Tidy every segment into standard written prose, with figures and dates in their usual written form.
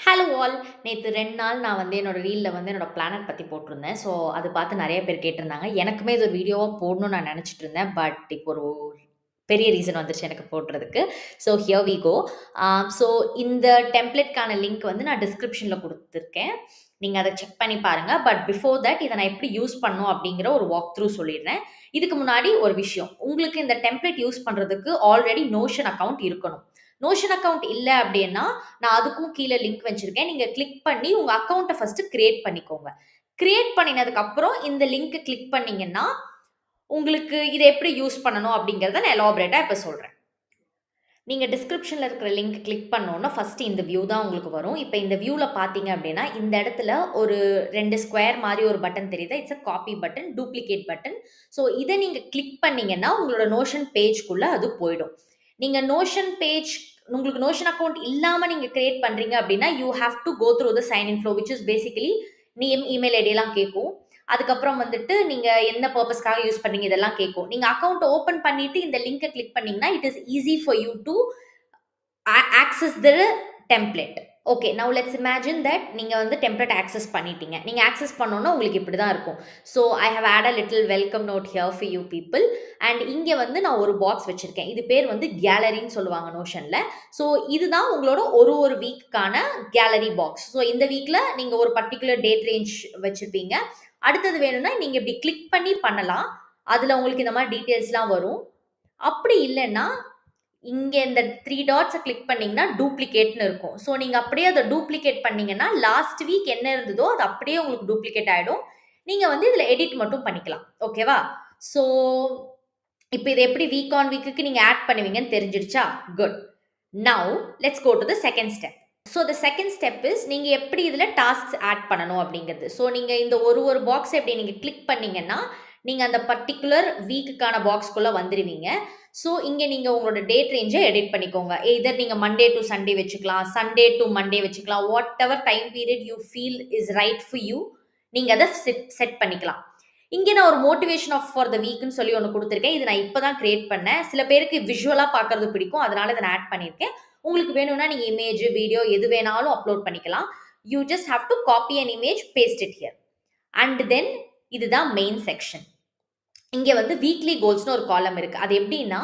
Hello all. நேத்து 2 நாள் நான் வந்து என்னோட ரீல்ல வந்து என்னோட பிளானட் பத்தி போட்டிருந்தேன். ஸோ, அது பார்த்து நெறைய பேர் கேட்டிருந்தாங்க. எனக்குமே இது ஒரு வீடியோவா போடணும்னு நான் நெனச்சுட்டு இருந்தேன். பட் இப்போ ஒரு பெரிய ரீசன் வந்துருச்சு எனக்கு போடுறதுக்கு. So, here we go. So, இந்த டெம்ப்ளேட்க்கான லிங்க் வந்து நான் டிஸ்கிரிப்ஷன்ல குடுத்துருக்கேன். நீங்க அத செக் பண்ணி பாருங்க. பட் பிஃபோர் தட் இத நான் எப்படி யூஸ் பண்ணணும் அப்படிங்கிற ஒரு வாக் த்ரூ சொல்லிடுறேன். இதுக்கு முன்னாடி ஒரு விஷயம். உங்களுக்கு இந்த டெம்ப்ளேட் யூஸ் பண்றதுக்கு ஆல்ரெடி நோஷன் அக்கவுண்ட் இருக்கணும். நோஷன் அக்கவுண்ட் இல்ல அப்படின்னா, நான் அதுக்கும் கீழ லிங்க் வச்சிருக்கேன். நீங்க கிளிக் பண்ணி உங்க அக்கவுண்ட்ட ஃபர்ஸ்ட் கிரியேட் பண்ணிக்கோங்க. கிரியேட் பண்ணினதுக்கு அப்புறம் இந்த லிங்க் கிளிக் பண்ணீங்கன்னா, உங்களுக்கு இத எப்படி யூஸ் பண்ணணும் அப்படிங்கிறத நான் எலாபரேட்டா இப்ப சொல்றேன். நீங்க டிஸ்கிரிப்ஷன்ல இருக்கிற லிங்க் கிளிக் பண்ணோம்னா, ஃபர்ஸ்ட் இந்த வியூ தான் உங்களுக்கு வரும். இப்ப இந்த வியூல பார்த்தீங்க அப்படின்னா, இந்த இடத்துல ஒரு 2 ஸ்கொயர் மாரி ஒரு பட்டன் தெரியுதா? It's a copy button, duplicate button. So இத நீங்க கிளிக் பண்ணீங்கன்னா, உங்களோட நோஷன் பேஜ்க்குள்ள அது போயிடும். நீங்க நோஷன் பேஜ் உங்களுக்கு நோஷன் அக்கவுண்ட் இல்லாம நீங்க கிரியேட் பண்றீங்க அப்படின்னா, you have to go through the sign in flow which is basically name, email ID எல்லாம் கேட்கும். அதுக்கப்புறம் வந்துட்டு நீங்க என்ன பர்ப்பஸ்க்காக யூஸ் பண்றீங்க இதெல்லாம் கேட்கும். நீங்க அக்கவுண்ட் ஓப்பன் பண்ணிட்டு இந்த லிங்க கிளிக் பண்ணீங்கன்னா, it is easy for you to access the template. Okay. Now let's imagine that நீங்க வந்து டெம்ப்ளேட் ஆக்சஸ் பண்ணிட்டீங்க. நீங்க ஆக்சஸ் பண்ணோம்னா உங்களுக்கு இப்படி தான் இருக்கும். So I have add a little welcome note here for you people. And இங்க வந்து நான் ஒரு பாக்ஸ் வச்சிருக்கேன். இது பேர் வந்து கேலரின்னு சொல்லுவாங்க நோஷன்ல. ஸோ இதுதான் உங்களோட ஒரு வீக்குக்கான கேலரி பாக்ஸ். ஸோ இந்த வீக்ல நீங்க ஒரு பர்ட்டிகுலர் டேட் ரேஞ்ச் வச்சிருப்பீங்க. அடுத்தது வேணும்னா நீங்க இப்படி கிளிக் பண்ணி பண்ணலாம். அதுல உங்களுக்கு இந்த மாதிரி டீட்டெயில்ஸ்லாம் வரும். அப்படி இல்லன்னா இங்க இந்த 3 டாட்ஸ கிளிக் பண்ணீங்கன்னா, டூப்ளிகேட்ன்னு இருக்கும். ஸோ, நீங்க அப்படியே அத டூப்ளிகேட் பண்ணீங்கன்னா, லாஸ்ட் வீக் என்ன இருந்ததோ, அது அப்படியே உங்களுக்கு டூப்ளிகேட் ஆயிடும். நீங்க வந்து இதுல எடிட் மட்டும் பண்ணிக்கலாம். ஓகேவா? ஸோ, இப்ப இத எப்படி வீக் ஆன் வீக்குக்கு நீங்க ஆட் பண்ணுவீங்கன்னு தெரிஞ்சிடுச்சா? Good. Now let's go to the second step. So, the second step is நீங்க எப்படி இதுல டாஸ்க்ஸ் ஆட் பண்ணணும் அப்படிங்கிறது. ஸோ, நீங்க இந்த ஒரு பாக்ஸ் எப்படி நீங்க கிளிக் பண்ணீங்கன்னா, நீங்க அந்த பர்ட்டிகுலர் வீக்குக்கான பாக்ஸ்க்குள்ள வந்துருவீங்க. ஸோ, இங்க நீங்க உங்களோட டேட் ரேஞ்ச எடிட் பண்ணிக்கோங்க. எய்தர் நீங்க மண்டே டூ சண்டே வச்சுக்கலாம். சண்டே டூ மண்டே வச்சுக்கலாம். Whatever time period you feel is right for you. நீங்க அத செட் பண்ணிக்கலாம். இங்க நான் ஒரு மோட்டிவேஷன் ஆஃப் ஃபார் த வீக்ன்னு சொல்லி ஒண்ணு குடுத்திருக்கேன். இது நான் இப்ப தான் கிரியேட் பண்ணேன். சில பேருக்கு விஷுவலா பார்க்கறது பிடிக்கும். அதனால இத நான் ஆட் பண்ணியிருக்கேன். உங்களுக்கு வேணும்னா நீங்க இமேஜ், வீடியோ எது வேணாலும் அப்லோட் பண்ணிக்கலாம். You just have to copy an image, paste it here. And then இதுதான் மெயின் செக்ஷன். இங்க வந்து வீக்லி கோல்ஸ்னு ஒரு காலம் இருக்கு. அது எப்படின்னா,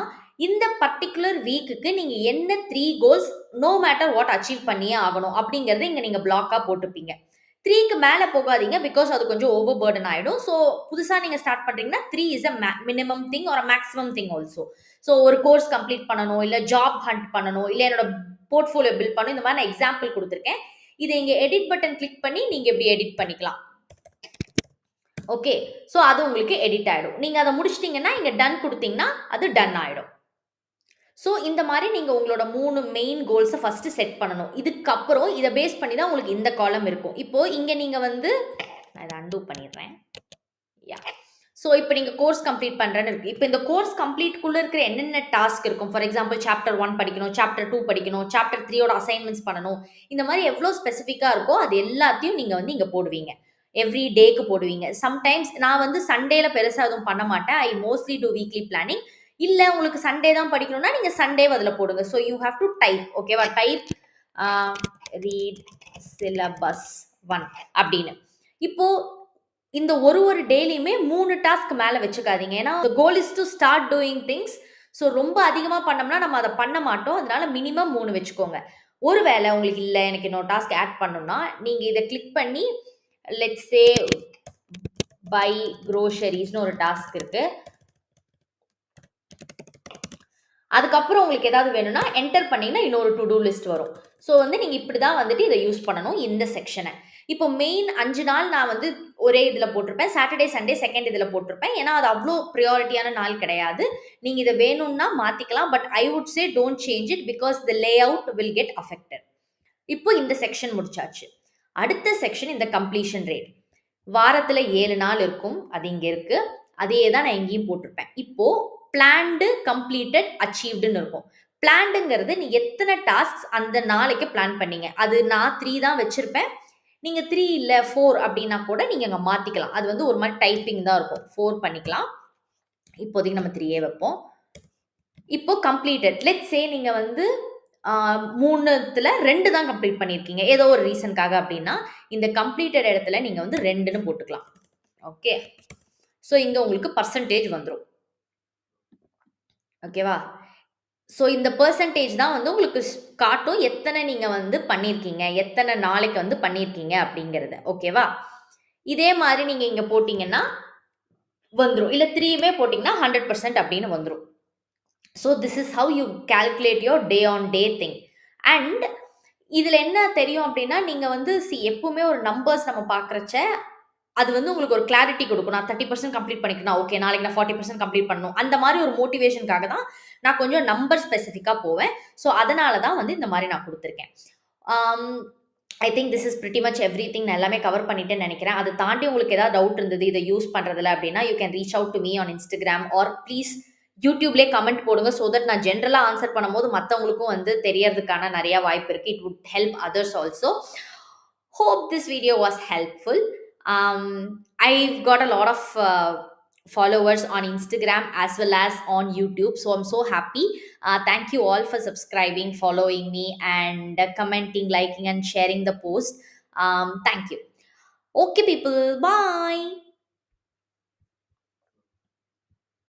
இந்த பர்ட்டிகுலர் வீக்குக்கு நீங்க என்ன 3 goals no matter what achieve பண்ணியே ஆகணும் அப்படிங்கிறத இங்க நீங்க பிளாக்கா போட்டுப்பீங்க. 3க்கு மேல போகாதீங்க. பிகாஸ் அது கொஞ்சம் ஓவர் பர்டன் ஆயிடும். ஸோ புதுசா நீங்க ஸ்டார்ட் பண்றீங்கன்னா 3 is a minimum thing or a maximum thing also. So ஒரு கோர்ஸ் கம்ப்ளீட் பண்ணணும், இல்ல ஜாப் ஹண்ட் பண்ணணும், இல்ல என்னோட போர்ட்ஃபோலியோ பில்ட் பண்ணணும். இந்த மாதிரி நான் எக்ஸாம்பிள் குடுத்திருக்கேன். இத இங்க எடிட் பட்டன் கிளிக் பண்ணி நீங்க இப்படி எடிட் பண்ணிக்கலாம். ஓகே. ஸோ அது உங்களுக்கு எடிட் ஆயிடும். நீங்க அத முடிச்சிட்டீங்கன்னா, இங்க டன் குடுத்தீங்கன்னா, அது டன் ஆயிடும். ஸோ இந்த மாரி நீங்க உங்களோட 3 மெயின் கோல்ஸ ஃபர்ஸ்ட் செட் பண்ணணும். இதுக்கப்புறம் இத பேஸ் பண்ணி தான் உங்களுக்கு இந்த காலம் இருக்கும். இப்போ இங்க நீங்க வந்து நான் இத அன்டூ பண்ணிடுறேன். யாஹ்! ஸோ இப்ப நீங்க கோர்ஸ் கம்ப்ளீட் பண்றேன்னு இருக்கு. இப்ப இந்த கோர்ஸ் கம்ப்ளீட்க்குள்ள இருக்கிற என்னென்ன டாஸ்க் இருக்கும்? ஃபார் எக்ஸாம்பிள் சாப்டர் 1 படிக்கணும், சாப்டர் 2 படிக்கணும், சாப்டர் 3 யோட அசைன்மென்ட்ஸ் பண்ணணும். இந்த மாரி எவ்ளோ ஸ்பெசிஃபிக்கா இருக்கோ, அது எல்லாத்தையும் நீங்க வந்து இங்க போடுவீங்க. எவ்ரி டேக்கு போடுவீங்க. சம்டைம்ஸ் நான் வந்து சண்டேல பெருசா எதுவும் பண்ண மாட்டேன். I mostly do weekly planning. இல்ல உங்களுக்கு சண்டே தான் படிக்கணும்னா, நீங்க சண்டேவ அதுல போடுங்க. So you have to type. ஓகேவா? டைப் அ ரீட் சிலபஸ் 1 அப்படின்னு. இப்போ இந்த ஒரு டேலியுமே 3 டாஸ்க் மேல வச்சுக்காதீங்க. ஏன்னா, the goal is to start doing things. So ரொம்ப அதிகமா பண்ணோம்னா, நம்ம அத பண்ண மாட்டோம். அதனால மினிமம் 3 வச்சுக்கோங்க. ஒருவேள உங்களுக்கு இல்ல எனக்கு இன்னொரு டாஸ்க் ஆட் பண்ணணும்னா, நீங்க இத கிளிக் பண்ணி லெட்ஸ் சே பை குரோசரீஸ்னு ஒரு டாஸ்க் இருக்கு. அதுக்கப்புறம் உங்களுக்கு ஏதாவது வேணும்னா என்டர் பண்ணீங்கன்னா இன்னொரு டு டூ லிஸ்ட் வரும். ஸோ வந்து நீங்க இப்படி தான் வந்துட்டு இத யூஸ் பண்ணணும் இந்த செக்ஷன. இப்போ மெயின் 5 நாள் நான் வந்து ஒரே இதுல போட்டிருப்பேன். சாட்டர்டே, சண்டே செகண்ட் இதுல போட்டிருப்பேன். ஏன்னா அது அவ்ளோ பிரையாரிட்டியான நாள் கிடையாது. நீங்க இத வேணும்னா மாத்திக்கலாம். But I would say don't change it because the layout will get affected. இப்போ இந்த செக்ஷன் முடிச்சாச்சு. அடுத்த செக்ஷன் இந்த கம்ப்ளீஷன் ரேட். வாரத்துல 7 நாள் இருக்கும். அது இங்க இருக்கு. அதே தான் நான் இங்கேயும் போட்டிருப்பேன். இப்போ பிளான்டு, கம்ப்ளீட்டட், அச்சீவ்டுன்னு இருக்கும். பிளான்டுங்கிறது நீ எத்தனை டாஸ்க்ஸ் அந்த நாளைக்கு பிளான் பண்ணீங்க. அது நான் 3 தான் வச்சிருப்பேன். நீங்க 3 இல்ல 4 அப்படின்னா கூட நீங்க அங்க மாத்திக்கலாம். அது வந்து ஒரு மாதிரி டைப்பிங் தான் இருக்கும். 4 பண்ணிக்கலாம். இப்போதைக்கு நம்ம 3 வைப்போம். இப்போ கம்ப்ளீட்டட். லெட்ஸ் சே நீங்க வந்து 3த்துல 2 தான் கம்ப்ளீட் பண்ணியிருக்கீங்க. ஏதோ ஒரு ரீசன்க்காக அப்டின்னா, இந்த கம்ப்ளீட்டட் இடத்துல நீங்க வந்து 2ன்னு போட்டுக்கலாம். ஓகே. ஸோ இங்க உங்களுக்கு பெர்சன்டேஜ் வந்துரும். ஓகேவா? ஸோ இந்த பெர்சன்டேஜ் தான் வந்து உங்களுக்கு காட்டும் எத்தனை நீங்க வந்து பண்ணியிருக்கீங்க, எத்தனை நாளைக்கு வந்து பண்ணியிருக்கீங்க அப்படிங்கிறத. ஓகேவா? இதே மாரி நீங்க இங்க போட்டீங்கன்னா வந்துரும். இல்ல 3யுமே போட்டீங்கன்னா 100% அப்படின்னு வந்துரும். So this is how you calculate your day on day thing. And இதுல என்ன தெரியும் அப்படின்னா, நீங்க வந்து எப்பவுமே ஒரு நம்பர்ஸ் நம்ம பார்க்குறச்ச, அது வந்து உங்களுக்கு ஒரு கிளாரிட்டி குடுக்கும். நான் 30% கம்ப்ளீட் பண்ணிக்கணும். ஓகே, நாளைக்கு நான் 40% கம்ப்ளீட் பண்ணணும். அந்த மாரி ஒரு மோட்டிவேஷன்க்காக தான் நான் கொஞ்சம் நம்பர் ஸ்பெசிஃபிக்கா போவேன். ஸோ அதனால தான் வந்து இந்த மாரி நான் குடுத்துருக்கேன். ஆம் I think this is pretty much everything. நான் எல்லாமே கவர் பண்ணிட்டேன்னு நெனைக்கிறேன். அத தாண்டி உங்களுக்கு ஏதாவது டவுட் இருந்தது, இத யூஸ் பண்றதுல அப்டின்னா, you can reach out to me on Instagram or please YouTubeலயே கமெண்ட் போடுங்க. சோ தட் நான் ஜெனரலா ஆன்சர் பண்ணும்போது மத்தவங்களுக்கும் வந்து தெரியறதுக்கான நெறைய வாய்ப்பு இருக்கு. It would help others also. Hope this video was helpful. I've got a lot of followers on Instagram as well as on YouTube. So I'm so happy. Thank you all for subscribing, following me, and commenting, liking, and sharing the post. Thank you. Okay, people. Bye.